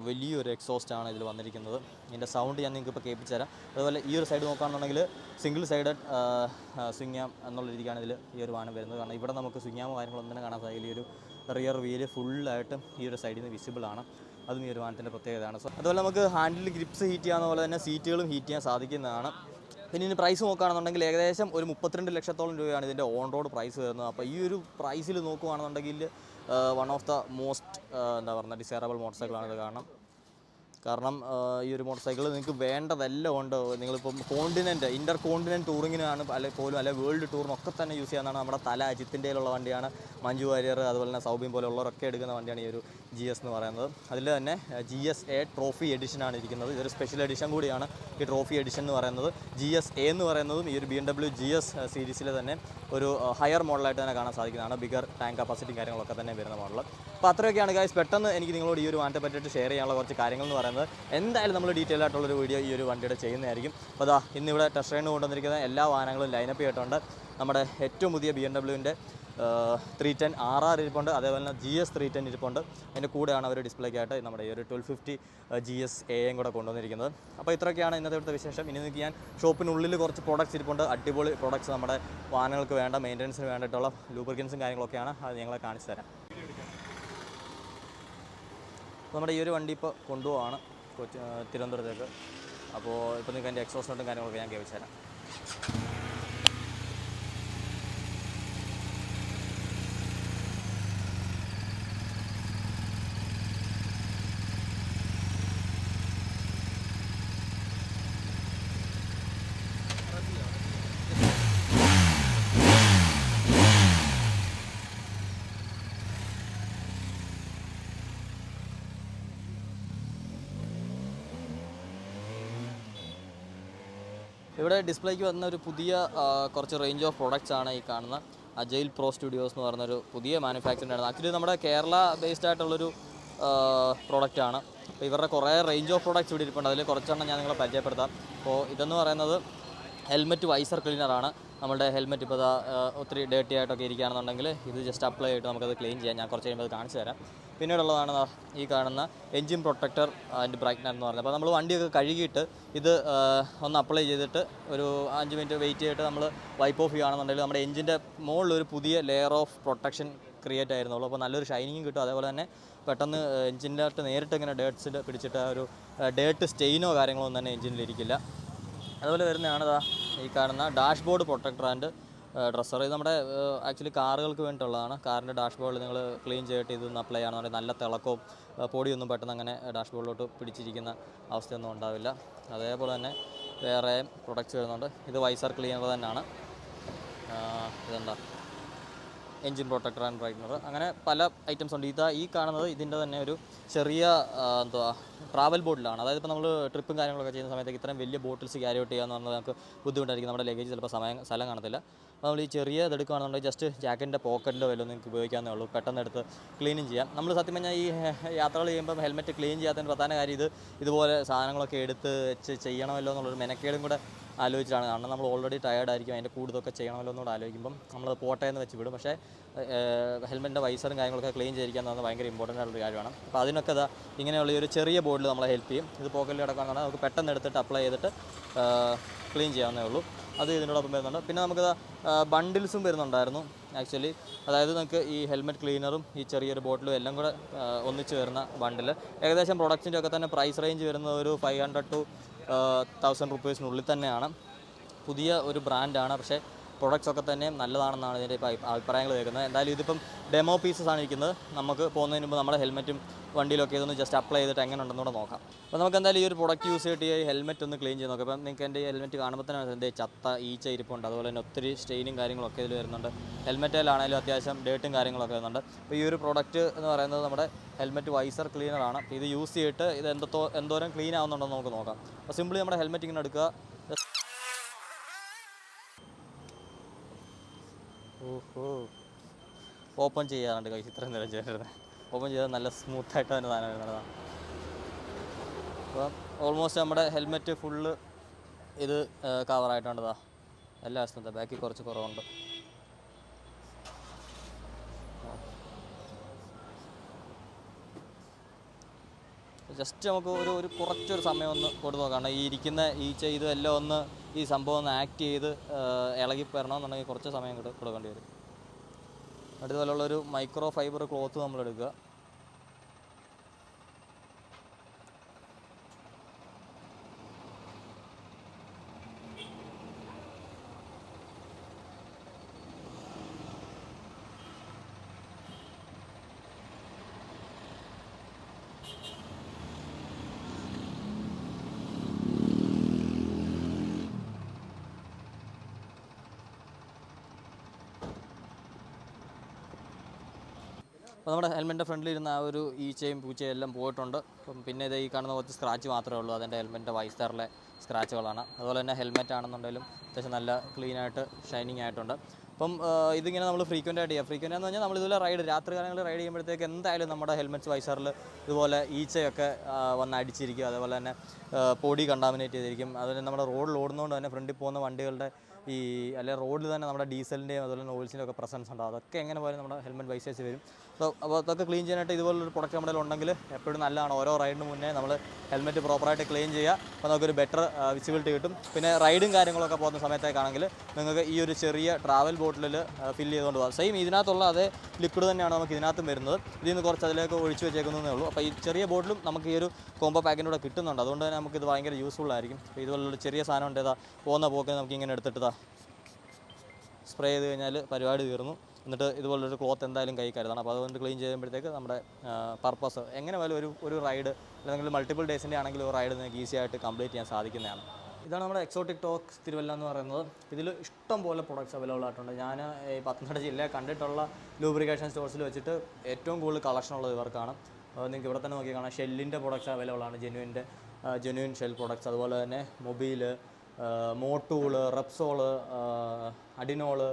വലിയൊരു എക്സോസ്റ്റാണ് ഇതിൽ വന്നിരിക്കുന്നത്. ഇതിൻ്റെ സൗണ്ട് ഞാൻ നിങ്ങൾക്ക് ഇപ്പോൾ കേൾപ്പിച്ചു തരാം. അതുപോലെ ഈ ഒരു സൈഡ് നോക്കുകയാണെന്നുണ്ടെങ്കിൽ സിംഗിൾ സൈഡഡ് സ്വിങ്ങാം എന്നുള്ള രീതിക്കാണ് ഇതിൽ ഈ ഒരു വാഹനം വരുന്നത്. കാരണം ഇവിടെ നമുക്ക് സ്വിങ്ങാമോ കാര്യങ്ങളൊന്നും തന്നെ കാണാൻ സാധിക്കില്ല. ഈ ഒരു റിയർ വീല് ഫുള്ളായിട്ടും ഈ ഒരു സൈഡിൽ നിന്ന് വിസിബിളാണ്. അതും ഈ ഒരു വാഹനത്തിൻ്റെ പ്രത്യേകതയാണ്. സോ അതുപോലെ നമുക്ക് ഹാൻഡിൽ ഗ്രിപ്സ് ഹീറ്റ് ചെയ്യാവുന്ന പോലെ തന്നെ സീറ്റുകളും ഹീറ്റ് ചെയ്യാൻ സാധിക്കുന്നതാണ്. പിന്നെ ഇതിന് പ്രൈസ് നോക്കുകയാണെന്നുണ്ടെങ്കിൽ ഏകദേശം ഒരു 32 ലക്ഷത്തോളം രൂപയാണ് ഇതിൻ്റെ ഓൺ റോഡ് പ്രൈസ് വരുന്നത്. അപ്പോൾ ഈ ഒരു പ്രൈസിൽ നോക്കുകയാണെന്നുണ്ടെങ്കിൽ വൺ ഓഫ് ദ മോസ്റ്റ് എന്താ പറയുക ഡിസൈറബിൾ മോട്ടോർ സൈക്കിളാണിത്. കാരണം ഈ ഒരു മോട്ടോർ സൈക്കിൾ നിങ്ങൾക്ക് വേണ്ടതെല്ലാം ഉണ്ട്. നിങ്ങളിപ്പം ഇൻ്റർ കോണ്ടിനെൻറ്റ് ടൂറിങ്ങിനാണ് അല്ലെ വേൾഡ് ടൂറിനൊക്കെ തന്നെ യൂസ് ചെയ്യാവുന്നതാണ്. നമ്മുടെ അജിത്തിൻ്റെ ഉള്ള വണ്ടിയാണ്. മഞ്ജു വാര്യർ അതുപോലെ തന്നെ സൗബിൻ പോലെയുള്ളവരൊക്കെ എടുക്കുന്ന വണ്ടിയാണ് ഈ ഒരു GS എന്ന് പറയുന്നത്. അതിൽ തന്നെ GSA ട്രോഫി എഡിഷനാണ് ഇരിക്കുന്നത്. ഇതൊരു സ്പെഷ്യൽ എഡിഷൻ കൂടിയാണ് ഈ ട്രോഫി എഡിഷൻ എന്ന് പറയുന്നത്. GSA എന്ന് പറയുന്നതും ഈ ഒരു BMW GS സീരീസിലെ തന്നെ ഒരു ഹയർ മോഡലായിട്ട് തന്നെ കാണാൻ സാധിക്കുന്നതാണ്. ബിഗർ ടാങ്ക് കപ്പാസിറ്റി കാര്യങ്ങളൊക്കെ തന്നെ വരുന്ന മോഡൽ. അപ്പോൾ അത്രയൊക്കെയാണ് ഗൈസ് പെട്ടെന്ന് എനിക്ക് നിങ്ങളോട് ഈ ഒരു വാഹനത്തെ പറ്റിയിട്ട് ഷെയർ ചെയ്യാനുള്ള കുറച്ച് കാര്യങ്ങൾ എന്ന് പറയുന്നത്. എന്തായാലും നമ്മൾ ഡീറ്റെയിൽ ആയിട്ടുള്ളൊരു വീഡിയോ ഈ ഒരു വണ്ടിയുടെ ചെയ്യുന്നതായിരിക്കും. അപ്പോൾ ഇന്നിവിടെ ടെസ്റ്റ് റൈഡിന് കൊണ്ടുവന്നിരിക്കുന്ന എല്ലാ വാഹനങ്ങളും ലൈനപ്പ് ചെയ്തിട്ടുണ്ട്. നമ്മുടെ ഏറ്റവും പുതിയ BMWൻ്റെ 310 RR ഇരിപ്പുണ്ട്. അതേപോലെ തന്നെ GS 310 ഇരിപ്പുണ്ട്. അതിൻ്റെ കൂടെയാണ് അവർ ഡിസ്പ്ലേക്കായിട്ട് നമ്മുടെ ഈ ഒരു 1250 GSA കൂടെ കൊണ്ടുവന്നിരിക്കുന്നത്. അപ്പോൾ ഇത്രയൊക്കെയാണ് ഇന്നത്തെ വിശേഷം. ഇനി നിങ്ങൾക്ക് ഞാൻ ഷോപ്പിനുള്ളിൽ കുറച്ച് പ്രോഡക്റ്റ്സ് ഇരിപ്പുണ്ട്. അടിപൊളി പ്രോഡക്റ്റ്സ് നമ്മുടെ വാഹനങ്ങൾക്ക് വേണ്ട മെയിൻ്റനൻസിന് വേണ്ടിയിട്ടുള്ള ലൂബ്രിക്കൻസും കാര്യങ്ങളൊക്കെയാണ്. അത് ഞങ്ങളെ കാണിച്ചു തരാം. നമ്മുടെ ഈ ഒരു വണ്ടി ഇപ്പോൾ കൊണ്ടുപോവാണ് തിരുവനന്തപുരത്തേക്ക്. അപ്പോൾ ഇപ്പോൾ നിങ്ങൾക്ക് അതിൻ്റെ എക്സോസ്റ്റ് കാര്യങ്ങളൊക്കെ ഞാൻ കേൾപ്പിച്ചു തരാം. ഇവിടെ ഡിസ്പ്ലേക്ക് വന്ന ഒരു പുതിയ കുറച്ച് റേഞ്ച് ഓഫ് പ്രൊഡക്ട്സ് ആണ് ഈ കാണുന്ന അജൈൽ പ്രോ സ്റ്റുഡിയോസ് എന്ന് പറയുന്നൊരു പുതിയ മാനുഫാക്ചറിംഗ് ആണ്. ആക്ച്വലി നമ്മുടെ കേരള ബേസ്ഡ് ആയിട്ടുള്ളൊരു പ്രൊഡക്റ്റാണ്. അപ്പോൾ ഇവരുടെ കുറേ റേഞ്ച് ഓഫ് പ്രൊഡക്ട്സ് ഇവിടെ ഇരിപ്പുണ്ട്. അതിൽ കുറച്ചെണ്ണം ഞാൻ നിങ്ങളെ പരിചയപ്പെടുത്താം. അപ്പോൾ ഇതെന്ന് പറയുന്നത് ഹെൽമെറ്റ് വൈസർ ക്ലീനറാണ്. നമ്മുടെ ഹെൽമെറ്റ് ഇപ്പോൾ ഒത്തിരി ഡേർട്ടി ആയിട്ടൊക്കെ ഇരിക്കുകയാണെന്നുണ്ടെങ്കിൽ ഇത് ജസ്റ്റ് അപ്ലൈ ചെയ്തിട്ട് നമുക്കത് ക്ലീൻ ചെയ്യാം. ഞാൻ കുറച്ച് കഴിയുമ്പോൾ അത് കാണിച്ചു തരാം. പിന്നീടുള്ളതാണ് ഈ കാണുന്ന എൻജിൻ പ്രൊട്ടക്ടർ ആൻഡ് ബ്രൈറ്റ്നർ എന്ന് പറയുന്നത്. അപ്പോൾ നമ്മൾ വണ്ടിയൊക്കെ കഴുകിയിട്ട് ഇത് ഒന്ന് അപ്ലൈ ചെയ്തിട്ട് ഒരു 5 മിനിറ്റ് വെയിറ്റ് ചെയ്തിട്ട് നമ്മൾ വൈപ്പ് ഓഫ് ചെയ്യുകയാണെന്നുണ്ടെങ്കിൽ നമ്മുടെ എൻജിൻ്റെ മുകളിലൊരു പുതിയ ലെയർ ഓഫ് പ്രൊട്ടക്ഷൻ ക്രിയേറ്റ് ആയിരുന്നുള്ളൂ. അപ്പോൾ നല്ലൊരു ഷൈനിങ്ങും കിട്ടും. അതേപോലെ തന്നെ പെട്ടെന്ന് എൻജിൻ്റെ ആയിട്ട് നേരിട്ട് ഇങ്ങനെ ഡേർട്സിൽ പിടിച്ചിട്ട് ഒരു ഡേർട്ട് സ്റ്റെയിനോ കാര്യങ്ങളോ ഒന്നും തന്നെ എൻജിനിലിരിക്കില്ല. അതുപോലെ വരുന്നതാണ് ഈ കാണുന്ന ഡാഷ്ബോർഡ് പ്രൊട്ടക്ടർ ആൻഡ് ഡ്രസ്സർ. ഇത് നമ്മുടെ ആക്ച്വലി കാറുകൾക്ക് വേണ്ടിയിട്ടുള്ളതാണ്. കാറിൻ്റെ ഡാഷ്ബോർഡിൽ നിങ്ങൾ ക്ലീൻ ചെയ്തിട്ട് ഇതൊന്ന് അപ്ലൈ ചെയ്യണമെന്നുണ്ടെങ്കിൽ നല്ല തിളക്കവും പൊടിയൊന്നും പെട്ടെന്ന് അങ്ങനെ ഡാഷ്ബോർഡിലോട്ട് പിടിച്ചിരിക്കുന്ന അവസ്ഥയൊന്നും ഉണ്ടാവില്ല. അതേപോലെ തന്നെ വേറെ പ്രൊഡക്ട്സ് വരുന്നുണ്ട്. ഇത് വൈസർ ക്ലീനർ തന്നെയാണ്. ഇതെന്താ എൻജിൻ പ്രൊട്ടക്ടർ ആൻഡ് ബ്രൈറ്റ്നർ, അങ്ങനെ പല ഐറ്റംസ് ഉണ്ട്. ഈ കാണുന്നത് ഇതിൻ്റെ തന്നെ ഒരു ചെറിയ ട്രാവൽ ബോട്ടിലാണ്. അതായത് ഇപ്പോൾ നമ്മൾ ട്രിപ്പും കാര്യങ്ങളൊക്കെ ചെയ്യുന്ന സമയത്തേക്ക് ഇത്രയും വലിയ ബോട്ടിൽസ് ക്യാരി ഔട്ട് ചെയ്യാന്ന് പറഞ്ഞാൽ നമുക്ക് ബുദ്ധിമുട്ടായിരിക്കും. നമ്മുടെ ലഗേജ് ചിലപ്പോൾ സ്ഥലം കാണത്തില്ല. അപ്പോൾ നമ്മൾ ഈ ചെറിയ ഇതെടുക്കുകയാണെന്നുണ്ടെങ്കിൽ ജസ്റ്റ് ജാക്കറ്റിൻ്റെ പോക്കറ്റിൻ്റെ വല്ലതും നിങ്ങൾക്ക് ഉപയോഗിക്കാവുന്നേ ഉള്ളൂ. പെട്ടെന്ന് എടുത്ത് ക്ലീനും ചെയ്യാം. നമ്മൾ സത്യം പറഞ്ഞാൽ ഈ യാത്രകൾ ചെയ്യുമ്പോൾ ഹെൽമെറ്റ് ക്ലീൻ ചെയ്യാത്തതിന് പ്രധാന കാര്യം ഇതുപോലെ സാധനങ്ങളൊക്കെ എടുത്ത് ചെയ്യണമല്ലോ എന്നുള്ളൊരു മെനക്കേടും കൂടെ ആലോചിച്ചാണ്. കാരണം നമ്മൾ ഓൾറെഡി ടയേർഡ് ആയിരിക്കും. അതിൻ്റെ കൂടുതലൊക്കെ ചെയ്യണമല്ലോ എന്നോട് ആലോചിക്കുമ്പം നമ്മൾ പോട്ടയെന്ന് വെച്ച് വിടും. പക്ഷേ ഹെൽമെറ്റിൻ്റെ വൈസറും കാര്യങ്ങളൊക്കെ ക്ലീൻ ചെയ്തിരിക്കുക എന്ന് പറഞ്ഞാൽ ഭയങ്കര ഇമ്പോർട്ടൻ്റ് ആയിട്ടുള്ള കാര്യമാണ്. അപ്പോൾ അതിനൊക്കെ ഇങ്ങനെയുള്ള ഒരു ചെറിയ ബോർഡിൽ നമ്മളെ ഹെൽപ്പ് ചെയ്യും. ഇത് പോക്കറ്റിൽ കിടക്കുകയാണെന്ന് പറഞ്ഞാൽ നമുക്ക് പെട്ടെന്ന് എടുത്തിട്ട് അപ്ലൈ ചെയ്തിട്ട് ക്ലീൻ ചെയ്യാവുന്നേ ഉള്ളൂ. അത് ഇതിനോടൊപ്പം വരുന്നുണ്ട്. പിന്നെ നമുക്ക് ബണ്ടിൽസും വരുന്നുണ്ടായിരുന്നു ആക്ച്വലി. അതായത് നമുക്ക് ഈ ഹെൽമെറ്റ് ക്ലീനറും ഈ ചെറിയൊരു ബോട്ടിലും എല്ലാം കൂടെ ഒന്നിച്ച് വരുന്ന ബണ്ടിൽ. ഏകദേശം പ്രൊഡക്റ്റിൻ്റെ ഒക്കെ തന്നെ പ്രൈസ് റേഞ്ച് വരുന്നത് ഒരു 500 to ₹1000 തന്നെയാണ്. പുതിയ ഒരു ബ്രാൻഡാണ്, പക്ഷേ പ്രൊഡക്ട്സ് ഒക്കെ തന്നെ നല്ലതാണെന്നാണ് ഇതിൻ്റെ ഇപ്പോൾ അഭിപ്രായങ്ങൾ കേൾക്കുന്നത്. എന്തായാലും ഇതിപ്പം ഡെമോ പീസസ് ആണ് ഇരിക്കുന്നത്. നമുക്ക് പോകുന്നതിന് മുമ്പ് നമ്മുടെ ഹെൽമെറ്റും വണ്ടിയിലൊക്കെ ഇതൊന്ന് ജസ്റ്റ് അപ്ലൈ ചെയ്തിട്ട് എങ്ങനെ ഉണ്ടെന്നൂടെ നോക്കാം. അപ്പോൾ നമുക്ക് എന്തായാലും ഈ ഒരു പ്രൊഡക്റ്റ് യൂസ് ചെയ്തിട്ട് ഈ ഹെൽമെറ്റ് ഒന്ന് ക്ലീൻ ചെയ്ത് നോക്കാം. അപ്പം നിങ്ങൾക്ക് എൻ്റെ ഈ ഹെൽമെറ്റ് കാണുമ്പോൾ തന്നെ എൻ്റെ ചത്ത ഈച്ച ഇരിപ്പുണ്ട്, അതുപോലെ തന്നെ ഒത്തിരി സ്റ്റെയിനും കാര്യങ്ങളൊക്കെ ഇതിൽ വരുന്നുണ്ട്. ഹെൽമെറ്റിലാണെങ്കിലും അത്യാവശ്യം ഡേട്ടും കാര്യങ്ങളൊക്കെ വരുന്നുണ്ട്. അപ്പോൾ ഈ ഒരു പ്രൊഡക്റ്റ് എന്ന് പറയുന്നത് നമ്മുടെ ഹെൽമെറ്റ് വൈസർ ക്ലീനറാണ്. ഇത് യൂസ് ചെയ്തിട്ട് ഇത് എന്തോരം ക്ലീൻ ആവുന്നുണ്ടെന്ന് നമുക്ക് നോക്കാം. അപ്പോൾ സിമ്പിളി നമ്മുടെ ഹെൽമെറ്റ് ഇങ്ങനെ എടുക്കുക. ഓപ്പൺ ചെയ്യാറുണ്ട് കൈ ഇത്രയും നേരം ചെയ്തിരുന്നത്. ഓപ്പൺ ചെയ്താൽ നല്ല സ്മൂത്തായിട്ട് തന്നെ സാധനം വരുന്നതാണ്. അപ്പോൾ ഓൾമോസ്റ്റ് നമ്മുടെ ഹെൽമെറ്റ് ഫുള്ള് ഇത് കവറായിട്ടുണ്ടതാ എല്ലാ വശത്തും. ബാക്കിൽ കുറച്ച് കുറവുണ്ട്. ജസ്റ്റ് നമുക്ക് ഒരു കുറച്ചൊരു സമയം ഒന്ന് കൊടുത്ത് നോക്കാം. ഈ ഇരിക്കുന്ന ഈച്ച ഇതെല്ലാം ഒന്ന് ഈ സംഭവം ഒന്ന് ആക്ട് ചെയ്ത് ഇളകി വരണമെന്നുണ്ടെങ്കിൽ കുറച്ച് സമയം കൊടുക്കേണ്ടി വരും. അതുപോലുള്ളൊരു മൈക്രോ ഫൈബർ ക്ലോത്ത് നമ്മളെടുക്കുക. അപ്പോൾ നമ്മുടെ ഹെൽമെറ്റിൻ്റെ ഫ്രണ്ടിലിരുന്ന ആ ഒരു ഈച്ചയും പൂച്ചയും എല്ലാം പോയിട്ടുണ്ട്. അപ്പം പിന്നെ ഇത് ഈ കാണുന്ന കുറച്ച് സ്ക്രാച്ച് മാത്രമേ ഉള്ളൂ. അതിൻ്റെ ഹെൽമെറ്റിൻ്റെ വൈസറിലെ സ്ക്രാച്ചുകളാണ്. അതുപോലെ തന്നെ ഹെൽമെറ്റ് ആണെന്നുണ്ടെങ്കിലും അത്യാവശ്യം നല്ല ക്ലീനായിട്ട് ഷൈനിങ് ആയിട്ടുണ്ട്. അപ്പം ഇതിങ്ങനെ നമ്മൾ ഫ്രീക്വൻ്റ് ആയിട്ട് ചെയ്യുക. ഫ്രീക്വൻ്റ് എന്ന് പറഞ്ഞാൽ നമ്മളിതുപോലെ രാത്രി കാലങ്ങളിൽ റൈഡ് ചെയ്യുമ്പോഴത്തേക്ക് എന്തായാലും നമ്മുടെ ഹെൽമെറ്റ് വൈസറിൽ ഇതുപോലെ ഈച്ചയൊക്കെ വന്ന് അടിച്ചിരിക്കും. അതേപോലെ തന്നെ പൊടി കണ്ടാമിനേറ്റ് ചെയ്തിരിക്കും. അതുപോലെ നമ്മുടെ റോഡിൽ ഓടുന്നതുകൊണ്ട് തന്നെ ഫ്രണ്ടിൽ പോകുന്ന വണ്ടികളുടെ അല്ലെങ്കിൽ റോഡിൽ തന്നെ നമ്മുടെ ഡീസലിൻ്റെയും അതുപോലെ തന്നെ ഓയിൽസിൻ്റെ ഒക്കെ പ്രസൻസ് ഉണ്ടാകും. അതൊക്കെ എങ്ങനെ പോയാലും നമ്മുടെ ഹെൽമെറ്റ് വൈസേഴ്സ് വരും. അപ്പോൾ അതൊക്കെ ക്ലീൻ ചെയ്യാനായിട്ട് ഇതുപോലൊരു പ്രൊഡക്റ്റ് നമ്മുടെ ഉണ്ടെങ്കിൽ എപ്പോഴും നല്ലതാണ്. ഓരോ റൈഡിന് മുന്നേ നമ്മൾ ഹെൽമെറ്റ് പ്രോപ്പറായിട്ട് ക്ലീൻ ചെയ്യുക. അപ്പോൾ നമുക്കൊരു ബെറ്റർ വിസിബിലിറ്റി കിട്ടും. പിന്നെ റൈഡും കാര്യങ്ങളൊക്കെ പോകുന്ന സമയത്തേക്കാണെങ്കിൽ നിങ്ങൾക്ക് ഈ ഒരു ചെറിയ ട്രാവൽ ബോട്ടിലിൽ ഫില്ല് ചെയ്തുകൊണ്ട് പോകാം. സെയിം ഇതിനകത്തുള്ള അതേ ലിക്വിഡ് തന്നെയാണ് നമുക്ക് ഇതിനകത്തും വരുന്നത്. ഇതിൽ നിന്ന് കുറച്ച് അതിലേക്ക് ഒഴിച്ച് വെച്ചേക്കുന്നതേ ഉള്ളൂ. അപ്പോൾ ഈ ചെറിയ ബോട്ടിലും നമുക്ക് ഈ ഒരു കോംബോ പാക്കിൻ്റെ കൂടെ കിട്ടുന്നുണ്ട്. അതുകൊണ്ട് തന്നെ നമുക്കിത് ഭയങ്കര യൂസ്ഫുൾ ആയിരിക്കും. അപ്പോൾ ഇതുപോലൊരു ചെറിയ സാധനം ഉണ്ട്. പോകുന്ന പോക്കിന് നമുക്ക് ഇങ്ങനെ എടുത്തിട്ട് സ്പ്രേ ചെയ്ത് കഴിഞ്ഞാൽ പരിപാടി തീർന്നു. എന്നിട്ട് ഇതുപോലൊരു ക്ലോത്ത് എന്തായാലും കൈ കരുതണം. അപ്പോൾ അതുകൊണ്ട് ക്ലീൻ ചെയ്യുമ്പോഴത്തേക്ക് നമ്മുടെ പർപ്പസ് എങ്ങനെ പോലും ഒരു റൈഡ് അല്ലെങ്കിൽ മൾട്ടിപ്പിൾ ഡേയ്സിൻ്റെ ആണെങ്കിൽ ഒരു റൈഡ് നിങ്ങൾക്ക് ഈസി ആയിട്ട് കംപ്ലീറ്റ് ചെയ്യാൻ സാധിക്കുന്നതാണ്. ഇതാണ് നമ്മുടെ എക്സോട്ടിക് ടോക്സ് തിരുവല്ല എന്ന് പറയുന്നത്. ഇതിൽ ഇഷ്ടം പോലെ പ്രൊഡക്ട്സ് അവൈലബിൾ ആയിട്ടുണ്ട്. ഞാൻ ഈ പത്തനംതിട്ട ജില്ലയിൽ കണ്ടിട്ടുള്ള ലൂബ്രിക്കേഷൻ സ്റ്റോഴ്സിൽ വെച്ചിട്ട് ഏറ്റവും കൂടുതൽ കളക്ഷൻ ഉള്ളത് ഇവർക്കാണ്. നിങ്ങൾക്ക് ഇവിടെ തന്നെ നോക്കി കാണാം. ഷെല്ലിൻ്റെ പ്രൊഡക്ട്സ് അവൈലബിൾ ആണ്. ജെന്യുവിൻ ഷെൽ പ്രൊഡക്ട്സ്, അതുപോലെ തന്നെ മൊബൈല്, മോട്ടൂള്, റെപ്സോള്, അഡിനോള്,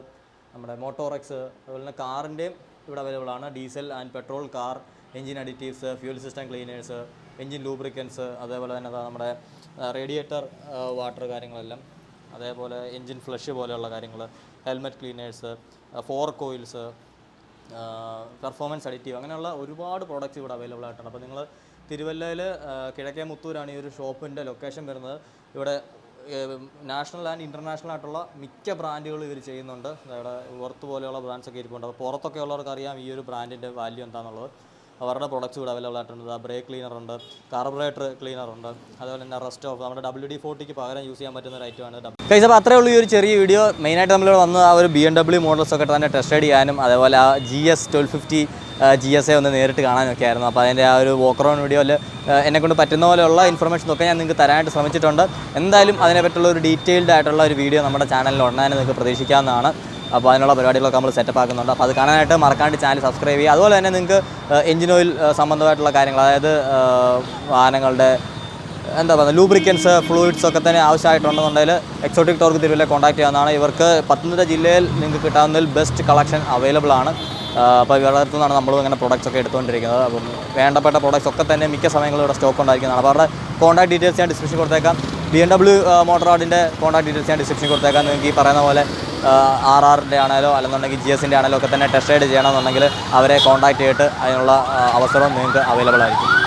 നമ്മുടെ മോട്ടോറെക്സ്, അതുപോലെ തന്നെ കാറിൻ്റെയും ഇവിടെ അവൈലബിൾ ആണ്. Diesel and petrol, car engine additives, fuel system cleaners, engine lubricants, അതേപോലെ തന്നെ നമ്മുടെ റേഡിയേറ്റർ വാട്ടർ കാര്യങ്ങളെല്ലാം, അതേപോലെ എൻജിൻ ഫ്ലഷ് പോലെയുള്ള കാര്യങ്ങൾ, helmet cleaners, fork oils, performance additive, അങ്ങനെയുള്ള ഒരുപാട് പ്രോഡക്റ്റ്സ് ഇവിടെ അവൈലബിൾ ആയിട്ടുണ്ട്. അപ്പോൾ നിങ്ങൾ തിരുവല്ലയിൽ കിഴക്കേ മുത്തൂരാണ് ഈ ഒരു ഷോപ്പിൻ്റെ ലൊക്കേഷൻ വരുന്നത്. ഇവിടെ നാഷണൽ ആൻഡ് ഇൻ്റർനാഷണൽ ആയിട്ടുള്ള മിക്ക ബ്രാൻഡുകൾ ഇവർ ചെയ്യുന്നുണ്ട്. ഇവിടെ പുറത്ത് പോലെയുള്ള ബ്രാൻഡ്സൊക്കെ ഇരിപ്പുണ്ട്. അപ്പോൾ പുറത്തൊക്കെ ഉള്ളവർക്ക് അറിയാം ഈ ഒരു ബ്രാൻഡിൻ്റെ വാല്യൂ എന്താണെന്നുള്ളത്. അവരുടെ പ്രൊഡക്ട്സ് ഇവിടെ അവൈലബിൾ ആയിട്ടുണ്ട്. ബ്രേക്ക് ക്ലീനറുണ്ട്, കാർബറേറ്റർ ക്ലീനറുണ്ട്, അതുപോലെ തന്നെ റെസ്റ്റ് ഓഫ് നമ്മുടെ WD-40 പകരം യൂസ് ചെയ്യാൻ പറ്റുന്ന ഒരു ഐറ്റമാണ്. അപ്പോൾ അത്രേ ഉള്ളൂ ഈ ഒരു ചെറിയ വീഡിയോ. മെയിനായിട്ട് നമ്മൾ വന്ന് ആ ഒരു BMW മോഡൽസൊക്കെ തന്നെ ടെസ്റ്റ് റൈഡ് ചെയ്യാനും അതേപോലെ ആ GS 1250 GSA ഒന്ന് നേരിട്ട് കാണാനൊക്കെ ആയിരുന്നു. അപ്പോൾ അതിൻ്റെ ആ ഒരു വോക്ക് അറൗണ്ട് വീഡിയോയിൽ എന്നെക്കൊണ്ട് പറ്റുന്ന പോലെയുള്ള ഇൻഫർമേഷനൊക്കെ ഞാൻ നിങ്ങൾക്ക് തരാനായിട്ട് ശ്രമിച്ചിട്ടുണ്ട്. എന്തായാലും അതിനെപ്പറ്റുള്ള ഒരു ഡീറ്റെയിൽഡ് ആയിട്ടുള്ള ഒരു വീഡിയോ നമ്മുടെ ചാനലിൽ ഉടനെ നിങ്ങൾക്ക് പ്രതീക്ഷിക്കാവുന്നതാണ്. അപ്പോൾ അതിനുള്ള പരിപാടികളൊക്കെ നമ്മൾ സെറ്റപ്പ് ആക്കുന്നുണ്ട്. അപ്പോൾ അത് കാണാനായിട്ട് മറക്കാണ്ട് ചാനൽ സബ്സ്ക്രൈബ് ചെയ്യുക. അതുപോലെ തന്നെ നിങ്ങൾക്ക് എഞ്ചിൻ ഓയിൽ സംബന്ധമായിട്ടുള്ള കാര്യങ്ങൾ, അതായത് വാഹനങ്ങളുടെ എന്താ പറയുക ലൂബ്രിക്കൻസ്, ഫ്ലൂയിഡ്സ് ഒക്കെ തന്നെ ആവശ്യമായിട്ടുണ്ടെന്നുണ്ടെങ്കിൽ എക്സോട്ടിക് ടോർക്ക് തിരുവല്ല കോൺടാക്ട് ചെയ്യാവുന്നതാണ്. ഇവർക്ക് പത്തനംതിട്ട ജില്ലയിൽ നിങ്ങൾക്ക് കിട്ടാവുന്നതിൽ ബെസ്റ്റ് കളക്ഷൻ അവൈലബിൾ ആണ്. അപ്പോൾ ഇവരുടെ അടുത്തു നിന്നാണ് നമ്മളും ഇങ്ങനെ പ്രൊഡക്ട്സ് ഒക്കെ എടുത്തുകൊണ്ടിരിക്കുന്നത്. അപ്പം വേണ്ടപ്പെട്ട പ്രൊഡക്ട്സ് ഒക്കെ തന്നെ മിക്ക സമയങ്ങളും ഇവിടെ സ്റ്റോക്ക് ഉണ്ടായിരിക്കുന്നതാണ്. അപ്പോൾ അവരുടെ കോൺടാക്ട് ഡീറ്റെയിൽസ് ഞാൻ ഡിസ്ക്രിപ്ഷൻ കൊടുത്തേക്കാം. BMW മോട്ടോറാഡിൻ്റെ കോൺടാക്ട് ഡീറ്റെയിൽസ് ഞാൻ ഡിസ്ക്രിപ്ഷൻ കൊടുത്തേക്കാം. നിങ്ങൾക്ക് ഈ പറയുന്ന പോലെ RRൻ്റെ ആണെങ്കിലോ അല്ലെന്നുണ്ടെങ്കിൽ GSൻ്റെ ആണെങ്കിലോ ഒക്കെ തന്നെ ടെസ്റ്റ് റൈഡ് ചെയ്യണമെന്നുണ്ടെങ്കിൽ അവരെ കോൺടാക്ട് ചെയ്തിട്ട് അതിനുള്ള അവസരം നിങ്ങൾക്ക് അവൈലബിൾ ആയിരിക്കും.